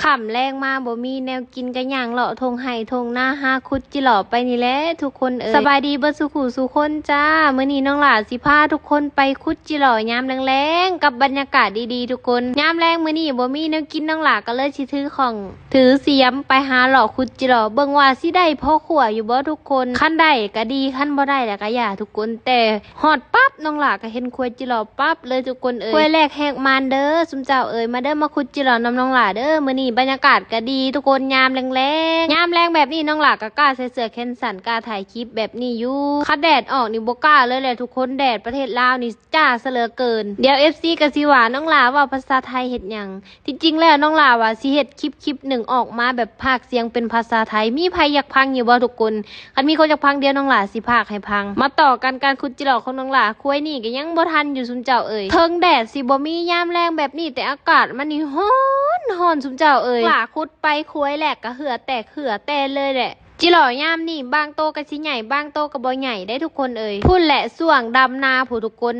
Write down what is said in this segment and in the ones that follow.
ขำแรงมาบ่มีแนวกินกันอย่างเลาะทงไห่ทงหน้าห้าคุดจิหล่อไปนี่แหละทุกคนสบายดีเบิดสุขุสุคนจ้ามื้อนี้น้องหลาสิพาทุกคนไปคุดจิหล่อยามแรงๆกับบรรยากาศดีๆทุกคนยามแรงมื้อนี้บ่มีแนวกินน้องหลาก็เลยสิถือเสียมไปหาหล่อคุดจิหล่อเบิ่งว่าสิได้พอขั่วอยู่บ่ทุกคนคันได้ก็ดีคันบ่ได้แล้วก็อย่าทุกคนแต่ฮอดปั๊บน้องหลาก็เห็นคุดจิหล่อปั๊บเลยทุกคนคุยแรกแหกมานเด้อซุมเจ้ามาเด้อมาคุดจิหล่อนำน้องหลาเด้อมื้อนี้บรรยากาศก็ดีทุกคนยามแรงๆยามแรงแบบนี้น้องหลาก็กล้าใส่เสื้อแขนสั้นกล้าถ่ายคลิปแบบนี้อยู่คัดแดดออกนี่บ่กล้าเลยแหละทุกคนแดดประเทศลาวนี่จ้าเสลอเกินเดี๋ยว FC ก็สิว่าน้องหลาว่าภาษาไทยเฮ็ดหยังที่จริงแล้วน้องหลาว่าสิเฮ็ดคลิปหนึ่งออกมาแบบพากย์เสียงเป็นภาษาไทยมีใครอยากพังอยู่บ่ทุกคนคันมีคนอยากพังเดียวน้องหลาสิพากย์ให้พังมาต่อกันการขุดจิหล่อของน้องหลาคุยนี่ก็ยังบ่ทันอยู่ซุมเจ้าเทิงแดดสิบ่มียามแรงแบบนี้แต่อากาศมันนี่ร้อนซุมเจ้าหลาขุดไปคุยแหลกก็เหือแตกเหือแต่เลยแหละจิหล่อยามนี่บางโตก็สิใหญ่บางโตก็บ่ใหญ่ได้ทุกคนพูดแหละส่วงดำนาผู้ทุกคน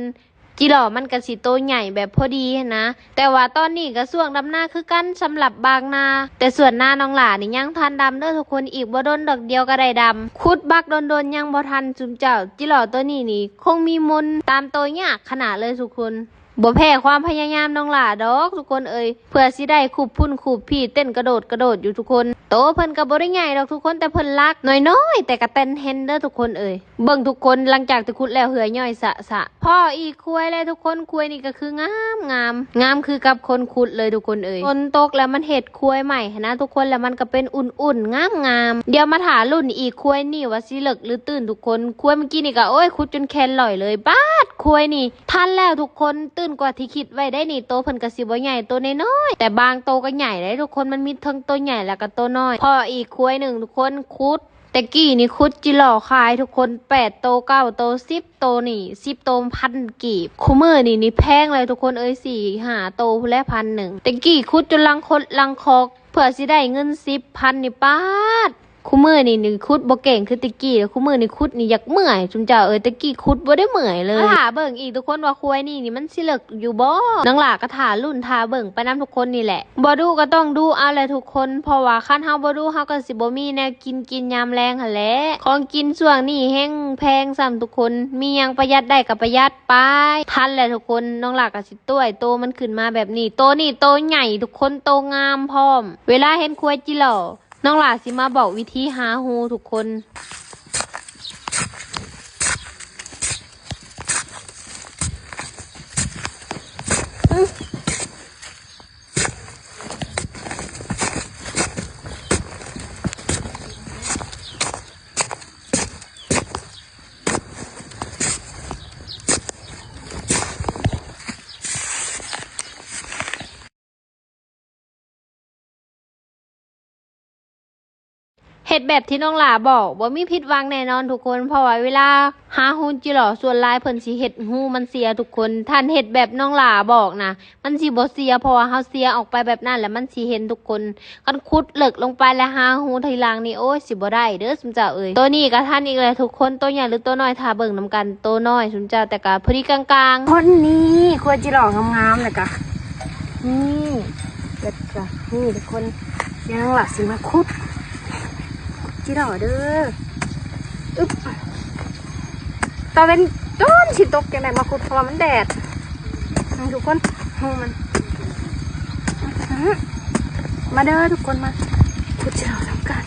จิหล่อมันก็สิโตใหญ่แบบพอดีนะแต่ว่าตอนนี้ก็ส่วงดำนาคือกันสำหรับบางนาแต่ส่วนหน้าน้องหลานี่ยังทันดำเด้อทุกคนอีกบ่โดนดอกเดียวก็ได้ดำขุดบักโดนยังบ่ทันจุมเจ้าจิหล่อตัวนี้นี่คงมีมนตามโตยากขนาดเลยทุกคนบ่แพ้ความพยายามน้องหลาดอกทุกคนเพื่อสิได้คูบพุ่นคูบพี่เต้นกระโดดอยู่ทุกคนโตเพิ่นก็บ่ได้ใหญ่ดอกทุกคนแต่เพิ่นรักน้อยๆแต่ก็เต้นเฮนเด้อทุกคนเบิ่งทุกคนหลังจากที่ขุดแล้วเหือย่อยสะพ่ออีกคุยเลยทุกคนคุยนี่ก็คืองามคือกับคนขุดเลยทุกคนฝนตกแล้วมันเฮ็ดคุยใหม่นะทุกคนแล้วมันก็เป็นอุ่นๆงามเดี๋ยวมาถารุ่นอีกคุยนี่ว่าสิเลิกหรือตื่นทุกคนคุยเมื่อกี้นี่ก็ขุดจนแคนลอยเลยบาดคุยนี่ทันแล้วทุกคนตื่นกว่าที่คิดไว้ได้นี่โตเพิ่นก็สิบ่ใหญ่โตน้อยๆแต่บางโตก็ใหญ่ได้ทุกคนมันมีทั้งโตใหญ่แล้วก็โตน้อยพออีกคุยหนึ่งทุกคนคุดแต่กี้นี่คุดจิหล่อขายทุกคน8โต9โต10โตนี่10โตพันกีบคู่มือนี่แพงเลยทุกคน4 5โตพุ่นละ1,000แต่กี้คุดจนลังคอกเพื่อสิได้เงิน10,000นี่ปาดคู่มือนี่คุดบ่เก่งคือตะกี้คู่มือนี่คุดนี่อยากเมื่อยจุมเจ้าตะกี้คุดบ่ได้เมื่อยเลยถ้าเบิ่งอีกทุกคนว่าคุยนี่มันสิเลิกอยู่บ่น้องหลาก็ท่ารุ่นท่าเบิ่งไปนำทุกคนนี่แหละบ่ดูก็ต้องดูเอาแหละทุกคนเพราะว่าคันเฮาบ่ดูเฮาก็สิบ่มีแนวกินยามแรงหั่นแหละของกินช่วงนี้แฮงแพงซ้ำทุกคนมีหยังประหยัดได้ก็ประหยัดไปทันแหละทุกคนน้องหลาก็สิโตมันขึ้นมาแบบนี้โตใหญ่ทุกคนโตงามพร้อมเวลาเห็นคุยจิหล่อน้องหลาสิมาบอกวิธีหาฮูทุกคนเฮ็ดแบบที่น้องหลาบอกว่ามีผิดหวังแน่นอนทุกคนเพราะว่าเวลาหาฮูจิหล่อส่วนลายเพิ่นสิเฮ็ดฮูมันเสียทุกคนท่านเฮ็ดแบบน้องหลาบอกนะมันสิบ่เสียเพราะว่าเฮาเสียออกไปแบบนั้นแล้วมันสิเห็นทุกคนคันขุดเลิกลงไปแล้วหาฮูทีหลังนี่สิบ่ได้เด้อซุมเจ้าตัวนี้ก็ท่านอีกแล้วทุกคนตัวใหญ่หรือตัวน้อยถ้าเบิ่งนํกันตัวน้อยซุมเจ้าแต่ก็พอดีกลางๆคนนี้ควรจิหล่องามๆเลยกะนี่เด็ดกะนี่ทุกคนยังหลักสิมาคุดจิหล่อเด้ออึ๊บตอนเป็นต้นสิตกยังไงมาคุดเพราะว่ามันแดดทุกคนหูมันมาเด้อทุกคนมาคุดจิหล่อทำกัน